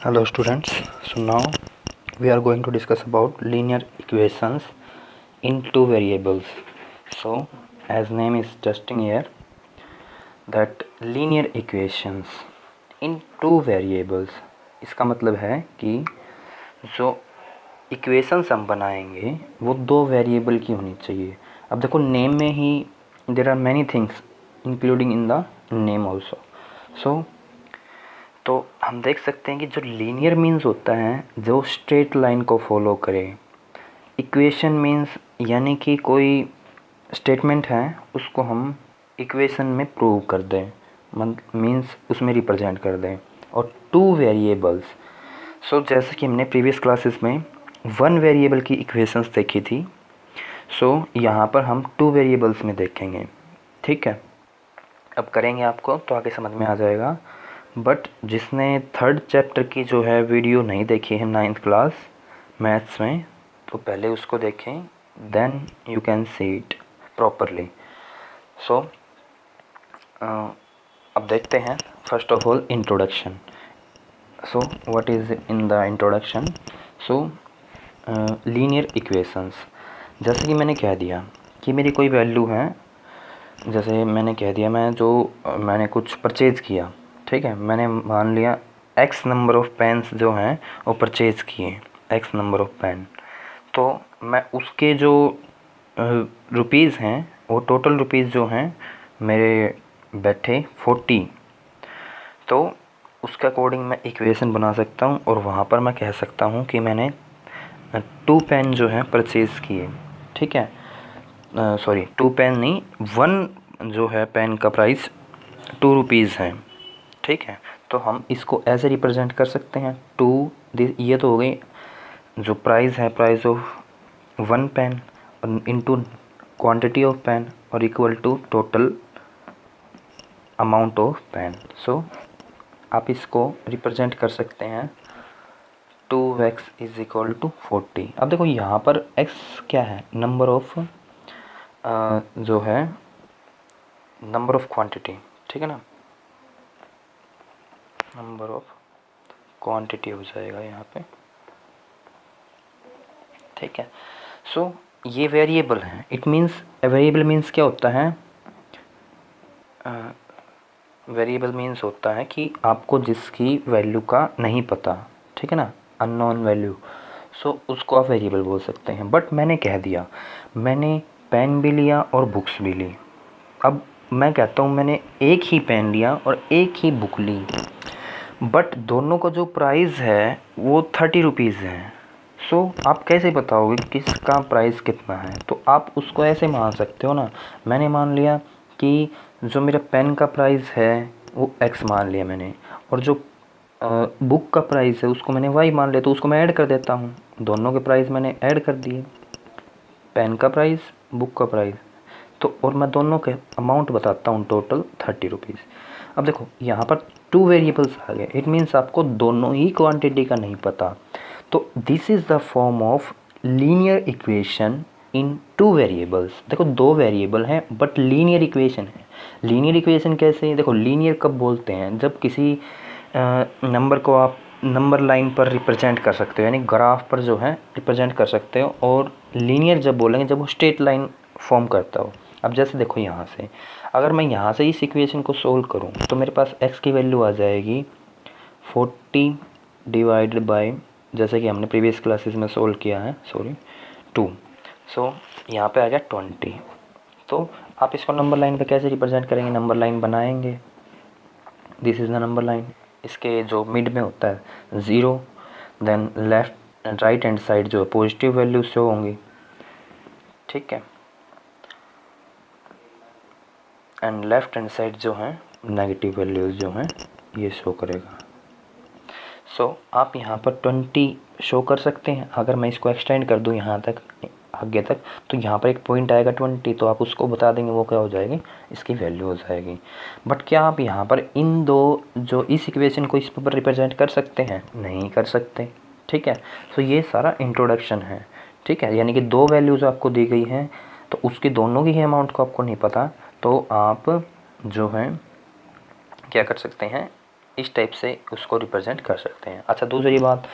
Hello students, so now we are going to discuss about linear equations in two variables. So as name is testing here that linear equations in two variables, इसका मतलब है कि जो equations हम बनाएंगे वो दो variable की होनी चाहिए। अब देखो नेम में ही there are many things including in the name also. So तो हम देख सकते हैं कि जो लीनियर मीन्स होता है जो स्ट्रेट लाइन को फॉलो करे। इक्वेशन मीन्स यानी कि कोई स्टेटमेंट है उसको हम इक्वेशन में प्रूव कर दें, मीन्स उसमें रिप्रेजेंट कर दें। और टू वेरिएबल्स, सो जैसे कि हमने प्रीवियस क्लासेस में वन वेरिएबल की इक्वेशंस देखी थी, सो यहाँ पर हम टू वेरिएबल्स में देखेंगे। ठीक है, अब करेंगे आपको तो आगे समझ में आ जाएगा। बट जिसने थर्ड चैप्टर की जो है वीडियो नहीं देखी है 9th क्लास मैथ्स में, तो पहले उसको देखें, then you can see it properly. So अब देखते हैं first of all introduction. So what is in the introduction? So linear equations, जैसे कि मैंने कह दिया कि मेरी कोई वैल्यू है, जैसे मैंने कह दिया मैंने कुछ परचेज़ किया। ठीक है, मैंने मान लिया x नंबर ऑफ़ पेन्स जो हैं वो परचेज़ किए, x नंबर ऑफ़ पेन। तो मैं उसके जो रुपीज़ हैं वो टोटल रुपीज़ जो हैं मेरे बैठे 40। तो उसके अकॉर्डिंग मैं इक्वेशन बना सकता हूँ और वहाँ पर मैं कह सकता हूँ कि मैंने 2 पेन जो हैं परचेज़ किए। ठीक है, सॉरी 2 पेन नहीं, 1 जो है पेन का प्राइस 2 रुपीज़ है। ठीक है, तो हम इसको ऐसे रिप्रेजेंट कर सकते हैं 2, ये तो हो गई जो प्राइस है, price of 1 pen into quantity of pen और equal to total amount of pen. So आप इसको रिप्रेजेंट कर सकते हैं 2x इज इक्वल टू 40। अब देखो यहाँ पर x क्या है, नंबर ऑफ जो है नंबर ऑफ क्वांटिटी। ठीक है ना, नंबर ऑफ क्वांटिटी हो जाएगा यहाँ पे। ठीक है, सो ये वेरिएबल है। इट मीन्स वेरिएबल मीन्स क्या होता है? वेरिएबल मीन्स होता है कि आपको जिसकी वैल्यू का नहीं पता, ठीक है ना, अननोन वैल्यू, सो उसको आप वेरिएबल बोल सकते हैं। बट मैंने कह दिया मैंने पेन भी लिया और बुक्स भी ली। अब मैं कहता हूँ मैंने एक ही पेन लिया और एक ही बुक ली, बट दोनों का जो प्राइस है वो 30 रुपीज़ है। सो आप कैसे बताओगे किसका प्राइस कितना है? तो आप उसको ऐसे मान सकते हो ना, मैंने मान लिया कि जो मेरा पेन का प्राइस है वो x मान लिया मैंने, और जो बुक का प्राइस है उसको मैंने y मान लिया, तो उसको मैं ऐड कर देता हूँ। दोनों के प्राइस मैंने ऐड कर दिए, पेन का प्राइस, बुक का प्राइस, तो और मैं दोनों के अमाउंट बताता हूँ, टोटल 30 रुपीज़। अब देखो यहाँ पर 2 वेरिएबल्स आ गए, इट मीन्स आपको दोनों ही क्वांटिटी का नहीं पता। तो this is the form of linear equation in 2 variables. देखो 2 वेरिएबल हैं बट लीनियर इक्वेशन है। लीनियर इक्वेशन कैसे? देखो लीनियर कब बोलते हैं? जब किसी नंबर को आप नंबर लाइन पर रिप्रेजेंट कर सकते हो, यानी ग्राफ पर जो है रिप्रेजेंट कर सकते हो। और लीनियर जब बोलेंगे जब वो स्ट्रेट लाइन फॉर्म करता हो। अब जैसे देखो यहाँ से अगर मैं यहाँ से इस इक्वेशन को सोल्व करूँ तो मेरे पास x की वैल्यू आ जाएगी 40 डिवाइडेड बाय, जैसे कि हमने प्रीवियस क्लासेस में सोल्व किया है, 2। सो यहाँ पे आ गया 20। तो आप इसको नंबर लाइन पे कैसे रिप्रेजेंट करेंगे? नंबर लाइन बनाएंगे, this is the number line. इसके जो मिड में होता है 0, then left and right hand side जो है पॉजिटिव वैल्यू शो होंगी। ठीक है, एंड लेफ्ट हैंड साइड जो है नेगेटिव वैल्यूज़ जो हैं ये शो करेगा। सो आप यहाँ पर 20 शो कर सकते हैं। अगर मैं इसको एक्सटेंड कर दूँ यहाँ तक आगे तक, तो यहाँ पर एक पॉइंट आएगा 20, तो आप उसको बता देंगे वो क्या हो जाएगी, इसकी वैल्यू हो जाएगी। बट क्या आप यहाँ पर इन दो जो इस इक्वेशन को इस पर रिप्रेजेंट कर सकते हैं? नहीं कर सकते। ठीक है, तो ये सारा इंट्रोडक्शन है। ठीक है, यानी कि 2 वैल्यूज़ आपको दी गई हैं तो उसकी दोनों की ही अमाउंट को आपको नहीं पता, तो आप जो है क्या कर सकते हैं, इस टाइप से उसको रिप्रेजेंट कर सकते हैं। अच्छा, दूसरी बात,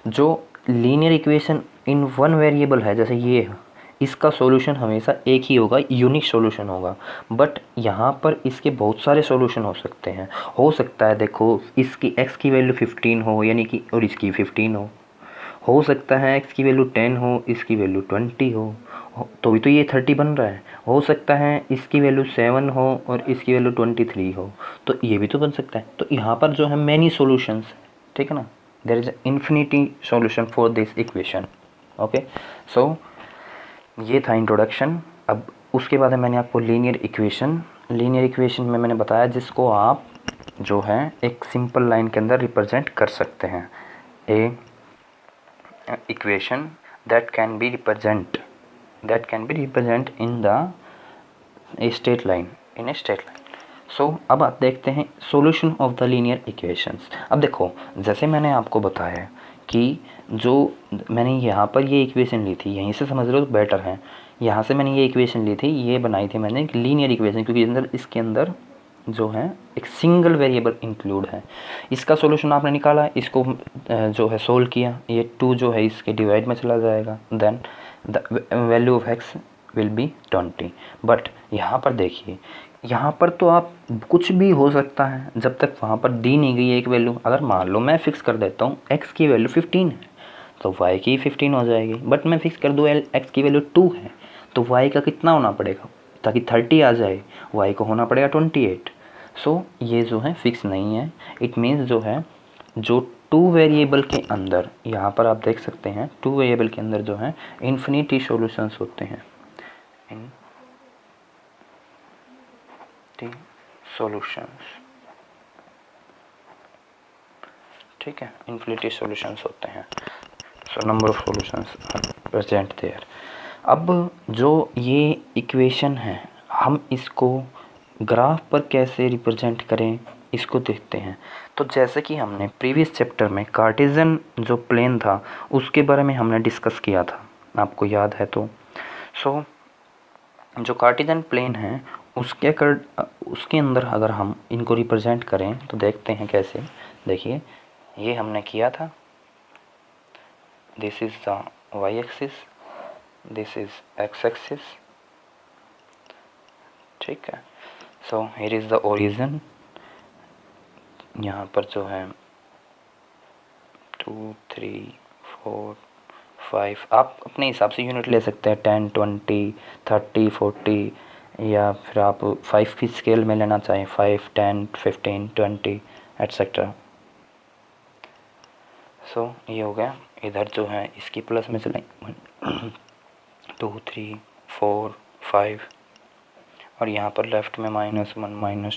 जो linear equation in one variable है, जैसे ये है, इसका सॉल्यूशन हमेशा एक ही होगा, यूनिक सॉल्यूशन होगा। बट यहाँ पर इसके बहुत सारे सॉल्यूशन हो सकते हैं। हो सकता है, देखो, इसकी x की वैल्यू 15 हो, यानी कि, और इसकी 15 हो सकता है x की वैल्यू 10 हो, इसकी वैल्यू 20 हो, तो भी तो ये 30 बन रहा है। हो सकता है इसकी वैल्यू 7 हो और इसकी वैल्यू 23 हो, तो ये भी तो बन सकता है। तो यहाँ पर जो है मैनी सॉल्यूशंस, ठीक है ना, there is infinity solution for this equation. Okay, so ये था इंट्रोडक्शन। अब उसके बाद मैंने आपको लीनियर इक्वेशन में मैंने बताया जिसको आप जो है एक सिंपल लाइन के अंदर रिप्रेजेंट कर सकते हैं। ए equation that can be represent in the straight line, in a straight line. So अब आप देखते हैं solution of the linear equations। अब देखो, जैसे मैंने आपको बताया कि जो मैंने यहाँ पर ये इक्वेशन ली थी, यहीं से समझ लो तो बेटर है। यहाँ से मैंने ये इक्वेशन ली थी, ये बनाई थी मैंने एक लीनियर इक्वेशन, क्योंकि इसके अंदर जो है एक सिंगल वेरिएबल इंक्लूड है। इसका सॉल्यूशन आपने निकाला, इसको जो है सोल्व किया, ये 2 जो है इसके डिवाइड में चला जाएगा, then the value of x will be 20। But यहाँ पर देखिए, यहाँ पर तो आप कुछ भी हो सकता है जब तक वहाँ पर दी नहीं गई एक वैल्यू। अगर मान लो मैं फिक्स कर देता हूँ x की वैल्यू 15 है तो y की 15 हो जाएगी। बट मैं फिक्स कर दूँ x की वैल्यू 2 है तो y का कितना होना पड़ेगा, ताकि 30 आ जाए, y को होना पड़ेगा 28। सो ये जो है फिक्स नहीं है। इट मीन्स जो है, जो 2 वेरिएबल के अंदर, यहाँ पर आप देख सकते हैं 2 वेरिएबल के अंदर जो है इन्फिनिटी सॉल्यूशंस होते हैं, सॉल्यूशंस, ठीक है, इन्फिनिटी सॉल्यूशंस होते हैं। So number of solutions are present there. अब जो ये इक्वेशन है, हम इसको ग्राफ पर कैसे रिप्रेजेंट करें इसको देखते हैं। तो जैसे कि हमने प्रीवियस चैप्टर में कार्टेशियन जो प्लेन था उसके बारे में हमने डिस्कस किया था, आपको याद है तो। सो जो कार्टेशियन प्लेन है उसके अंदर अगर हम इनको रिप्रेजेंट करें तो देखते हैं कैसे। देखिए, ये हमने किया था, this is the Y axis, this is X axis, ठीक है। So here is the origin, यहाँ पर जो है 2 3 4 5, आप अपने हिसाब से यूनिट ले सकते हैं, 10 20 30 40, या फिर आप 5 की स्केल में लेना चाहें, 5 10 15 20 एट्सेट्रा। सो ये हो गया। इधर जो है इसकी प्लस में चलें 2 3 4 5, और यहाँ पर लेफ़्ट में -1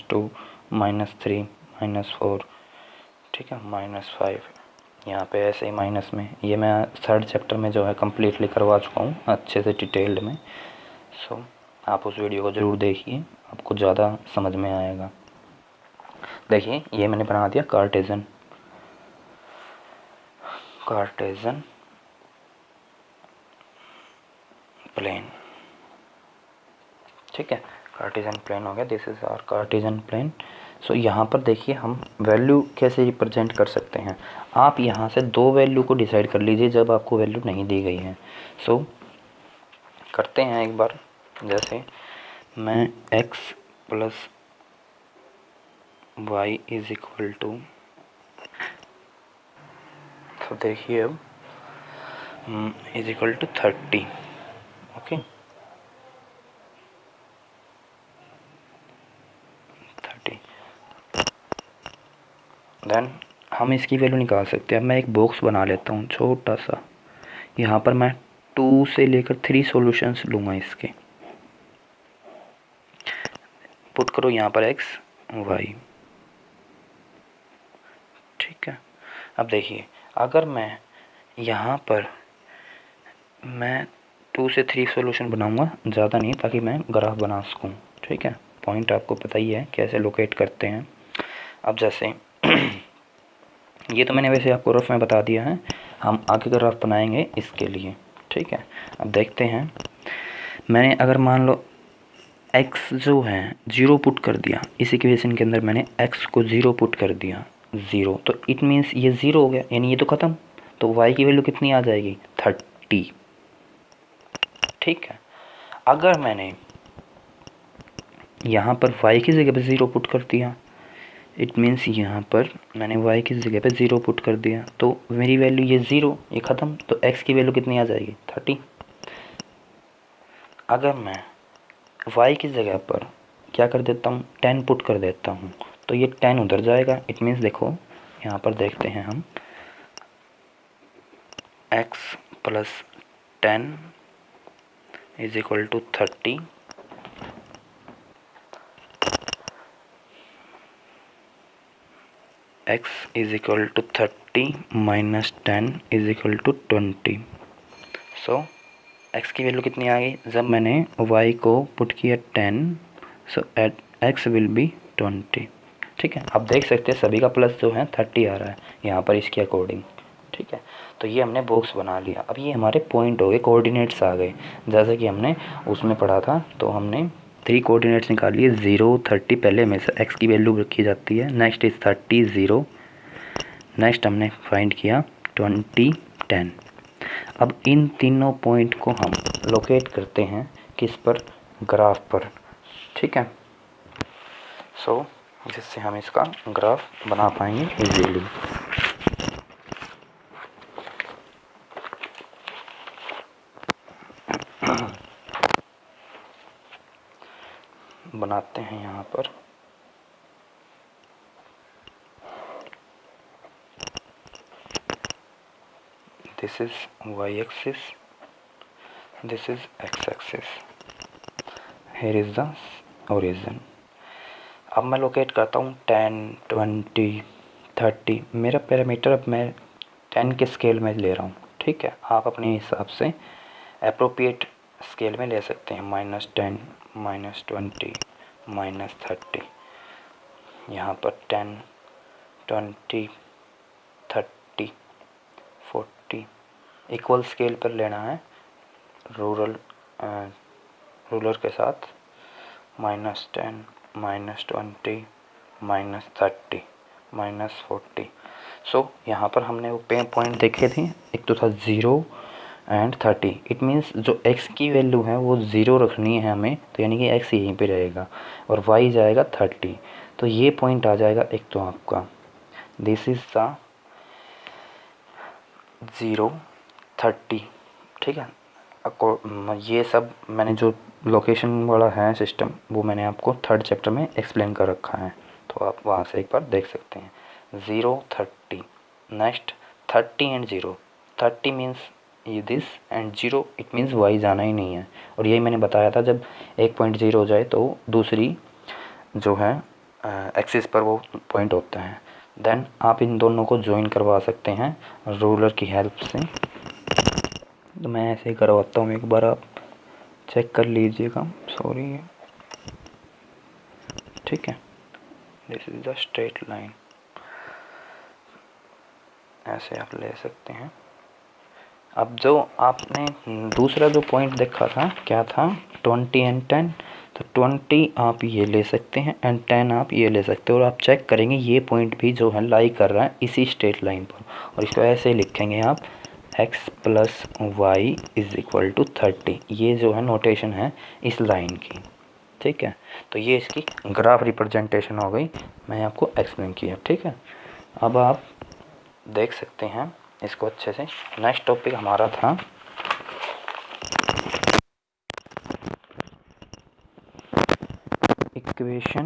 -2 -3 -4, ठीक है, -5, यहाँ पे ऐसे ही माइनस में। ये मैं 3rd चैप्टर में जो है कम्प्लीटली करवा चुका हूँ अच्छे से डिटेल्ड में। सो आप उस वीडियो को ज़रूर देखिए, आपको ज़्यादा समझ में आएगा। देखिए, ये मैंने बना दिया कार्टेशियन प्लेन, ठीक है, कार्टेशियन प्लेन हो गया। This is our Cartesian plane. So यहाँ पर देखिए हम वैल्यू कैसे रिप्रेजेंट कर सकते हैं। आप यहाँ से 2 वैल्यू को डिसाइड कर लीजिए जब आपको वैल्यू नहीं दी गई है। सो करते हैं एक बार, जैसे मैं x plus Y is equal to, तो देखिए अब is equal to 30, okay, 30। Then हम इसकी वैल्यू निकाल सकते हैं। अब मैं एक बॉक्स बना लेता हूँ छोटा सा, यहाँ पर मैं 2 से लेकर 3 सॉल्यूशंस लूँगा इसके। पुट करो यहाँ पर x y, ठीक है। अब देखिए, अगर मैं यहाँ पर मैं 2 से 3 सॉल्यूशन बनाऊँगा, ज़्यादा नहीं, ताकि मैं ग्राफ बना सकूँ, ठीक है। पॉइंट आपको पता ही है कैसे लोकेट करते हैं। अब जैसे ये तो मैंने वैसे आपको रफ में बता दिया है, हम आगे ग्राफ बनाएंगे इसके लिए, ठीक है। अब देखते हैं, मैंने अगर मान लो x जो है 0 पुट कर दिया, इस इक्वेशन के अंदर मैंने x को 0 पुट कर दिया, 0, तो इट मीन्स ये 0 हो गया, यानी ये तो ख़त्म। तो y की वैल्यू कितनी आ जाएगी? 30। ठीक है, अगर मैंने यहाँ पर y की जगह पे 0 पुट कर दिया, इट मीन्स यहाँ पर मैंने y की जगह पे 0 पुट कर दिया, तो मेरी वैल्यू ये 0, ये ख़त्म। तो x की वैल्यू कितनी आ जाएगी? 30। अगर मैं y की जगह पर क्या कर देता हूँ? 10 पुट कर देता हूँ, तो ये 10 उधर जाएगा। इट मीन्स देखो यहाँ पर देखते हैं हम, x plus 10 is equal to 30, x is equal to 30 minus 10 is equal to 20। So x की वैल्यू कितनी आ गई? जब मैंने y को पुट किया 10, सो एट x विल बी 20। ठीक है, आप देख सकते हैं सभी का प्लस जो है 30 आ रहा है यहाँ पर इसके अकॉर्डिंग। ठीक है, तो ये हमने बॉक्स बना लिया। अब ये हमारे पॉइंट हो गए, कोऑर्डिनेट्स आ गए, जैसे कि हमने उसमें पढ़ा था। तो हमने 3 कोऑर्डिनेट्स निकाल लिए, 0, 30 पहले हमेशा x की वैल्यू रखी जाती है, नेक्स्ट इज 30, 0, नेक्स्ट हमने फाइंड किया 20, 10। अब इन तीनों पॉइंट को हम लोकेट करते हैं किस पर? ग्राफ पर। ठीक है, सो जिससे हम इसका ग्राफ बना पाएंगे इजीली। बनाते हैं यहाँ पर। This is y axis, this is x axis, here is the origin. अब मैं लोकेट करता हूँ 10, 20, 30। मेरा पैरामीटर अब मैं 10 के स्केल में ले रहा हूँ। ठीक है, आप अपने हिसाब से अप्रोप्रिएट स्केल में ले सकते हैं, -10, -20, -30। यहाँ पर 10, 20, 30, 40 इक्वल स्केल पर लेना है, रूलर के साथ, -10, -20, -30, -40। सो यहाँ पर हमने वो पॉइंट देखे थे, एक तो था 0 एंड 30। इट मीन्स जो x की वैल्यू है वो 0 रखनी है हमें, तो यानी कि x यहीं पे रहेगा और y जाएगा 30। तो ये पॉइंट आ जाएगा एक तो आपका, दिस इज द 0, 30। ठीक है, ये सब मैंने जो लोकेशन वाला है सिस्टम, वो मैंने आपको 3rd चैप्टर में एक्सप्लेन कर रखा है, तो आप वहाँ से एक बार देख सकते हैं। 0, 30, नेक्स्ट 30 एंड 0। 30 मीन्स ये this and 0, it means y जाना ही नहीं है। और यही मैंने बताया था, जब एक पॉइंट 0 हो जाए तो दूसरी जो है एक्सिस पर वो पॉइंट होता है। देन आप इन दोनों को ज्वाइन करवा सकते हैं रूलर की हेल्प से। तो मैं ऐसे ही करवाता हूँ, एक बार आप चेक कर लीजिएगा। सॉरी, ठीक है, this is the straight line, ऐसे आप ले सकते हैं। अब जो आपने दूसरा जो पॉइंट देखा था, क्या था? 20 एंड 10। तो 20 आप ये ले सकते हैं एंड 10 आप ये ले सकते हो, और आप चेक करेंगे ये पॉइंट भी जो है लाई कर रहा है इसी स्ट्रेट लाइन पर। और इसको ऐसे ही लिखेंगे आप, x plus Y is equal to 30। ये जो है नोटेशन है इस लाइन की। ठीक है, तो ये इसकी ग्राफ रिप्रेजेंटेशन हो गई, मैंने आपको एक्सप्लेन किया। ठीक है, अब आप देख सकते हैं इसको अच्छे से। नेक्स्ट टॉपिक हमारा था equation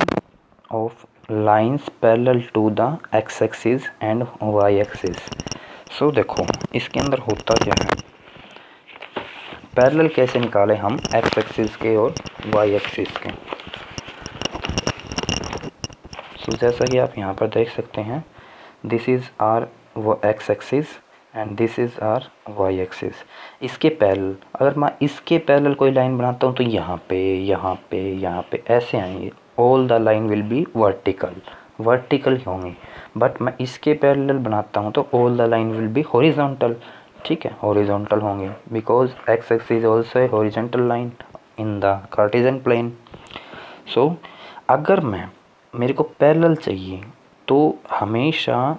of lines parallel to the x axis and y axis. So देखो इसके अंदर होता क्या है, पैरेलल कैसे निकालें हम x एक्सिस के और y एक्सिस के। सो जैसा कि आप यहाँ पर देख सकते हैं, दिस इज़ आर वो x axis and this is our y axis. इसके पैरेलल, अगर मैं इसके पैरेलल कोई लाइन बनाता हूँ तो यहाँ पे, यहाँ पे, यहाँ पे ऐसे आएंगे। All the line will be vertical होंगी। बट मैं इसके पैरेलल बनाता हूँ तो all the line will be horizontal. ठीक है, हॉरिजॉन्टल होंगे, because x axis also a horizontal line in the Cartesian plane. So अगर मेरे को पैरेलल चाहिए तो हमेशा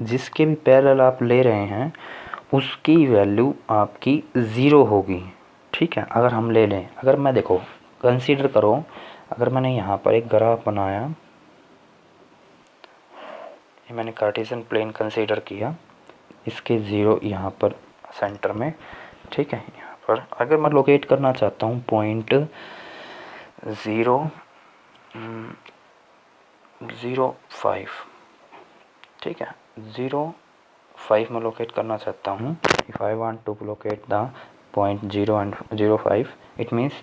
जिसके भी पैरेलल आप ले रहे हैं उसकी वैल्यू आपकी ज़ीरो होगी, ठीक है। अगर हम ले लें, अगर मैं देखो कंसीडर करो, अगर मैंने यहाँ पर एक ग्राफ बनाया, ये मैंने कार्टेशियन प्लेन कंसीडर किया, इसके ज़ीरो यहाँ पर सेंटर में, ठीक है। यहाँ पर अगर मैं लोकेट करना चाहता हूँ पॉइंट 0.05, ठीक है, 0.5 में लोकेट करना चाहता हूँ। If I want to locate the point 0.05, it means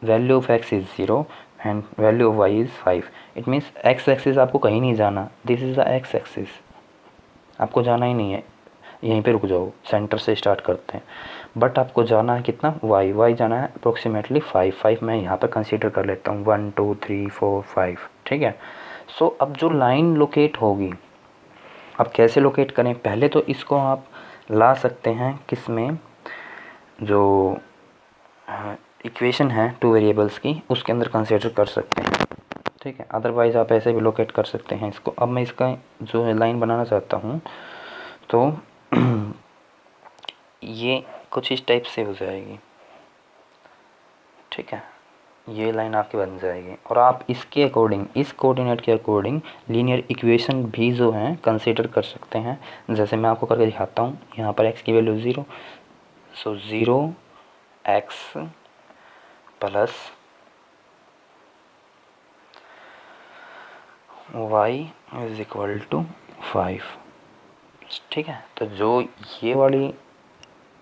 value of x is 0 and value of y is 5। It means x axis आपको कहीं नहीं जाना, this is the x axis, आपको जाना ही नहीं है, यहीं पे रुक जाओ, सेंटर से स्टार्ट करते हैं। बट आपको जाना है कितना, y जाना है अप्रोक्सीमेटली 5 मैं यहाँ पर कंसीडर कर लेता हूँ, 1 2 3 4 5, ठीक है। सो अब जो लाइन लोकेट होगी, अब कैसे लोकेट करें, पहले तो इसको आप ला सकते हैं किस में, जो इक्वेशन है 2 वेरिएबल्स की, उसके अंदर कंसीडर कर सकते हैं, ठीक है। अदरवाइज़ आप ऐसे भी लोकेट कर सकते हैं इसको। अब मैं इसका जो है लाइन बनाना चाहता हूँ, तो ये कुछ इस टाइप से हो जाएगी, ठीक है, ये लाइन आपकी बन जाएगी। और आप इसके अकॉर्डिंग, इस कोऑर्डिनेट के अकॉर्डिंग लीनियर इक्वेशन भी जो हैं कंसीडर कर सकते हैं। जैसे मैं आपको करके दिखाता हूँ, यहाँ पर x की वैल्यू 0, so 0x plus y is equal to 5, ठीक है। तो जो ये वाली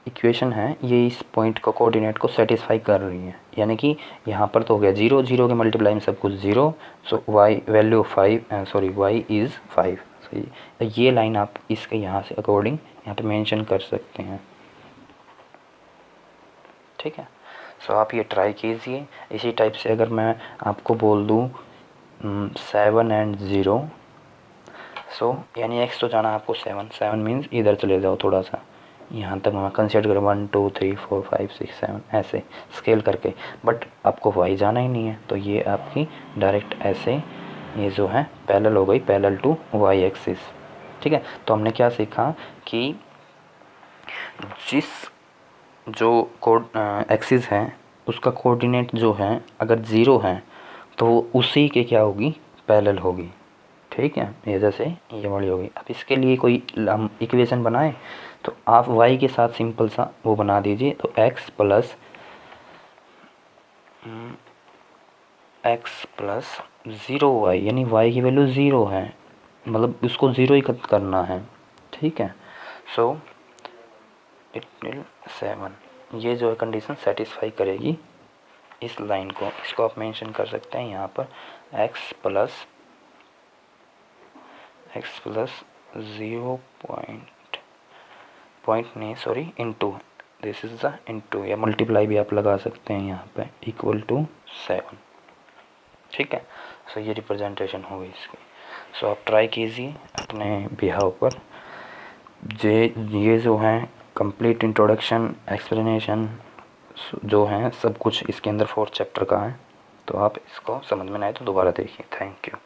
इक्वेशन है, ये इस पॉइंट को, कोऑर्डिनेट को सेटिस्फाई कर रही है, यानी कि यहाँ पर तो हो गया 0 0 के मल्टीप्लाई में सब कुछ 0, सो y value 5, sorry y is 5। तो ये लाइन आप इसके यहाँ से अकॉर्डिंग यहाँ पे मेंशन कर सकते हैं, ठीक है। सो आप ये ट्राई कीजिए। इसी टाइप से अगर मैं आपको बोल दूँ 7 एंड 0, सो यानी x तो जाना आपको 7 मीन्स इधर चले जाओ थोड़ा सा, यहाँ तक मैं कंसिडर करूँ 1 2 3 4 5 6 7 ऐसे स्केल करके, बट आपको y जाना ही नहीं है, तो ये आपकी डायरेक्ट ऐसे ये जो है पैरेलल हो गई, पैरेलल टू y एक्सिस, ठीक है। तो हमने क्या सीखा कि जिस जो एक्सिस है उसका कोऑर्डिनेट जो है अगर 0 है तो उसी के क्या होगी, पैरेलल होगी, ठीक है। ये जैसे ये वाली होगी। अब इसके लिए कोई हम इक्वेशन बनाए, तो आप y के साथ सिंपल सा वो बना दीजिए, तो x प्लस 0y, यानी y की वैल्यू 0 है, मतलब उसको 0 ही करना है, ठीक है। सो इट विल 7, ये जो है कंडीशन सेटिस्फाई करेगी इस लाइन को। इसको आप मेंशन कर सकते हैं यहाँ पर x प्लस 0 पॉइंट नहीं, sorry, into, this is the into, या मल्टीप्लाई भी आप लगा सकते हैं यहाँ पे, इक्वल टू 7, ठीक है। सो ये रिप्रेजेंटेशन होगी इसकी। सो आप ट्राई कीजिए अपने बिहाव पर। ये जो है कंप्लीट इंट्रोडक्शन, एक्सप्लेनेशन जो है सब कुछ इसके अंदर 4th चैप्टर का है, तो आप इसको समझ में ना आए तो दोबारा देखिए। Thank you.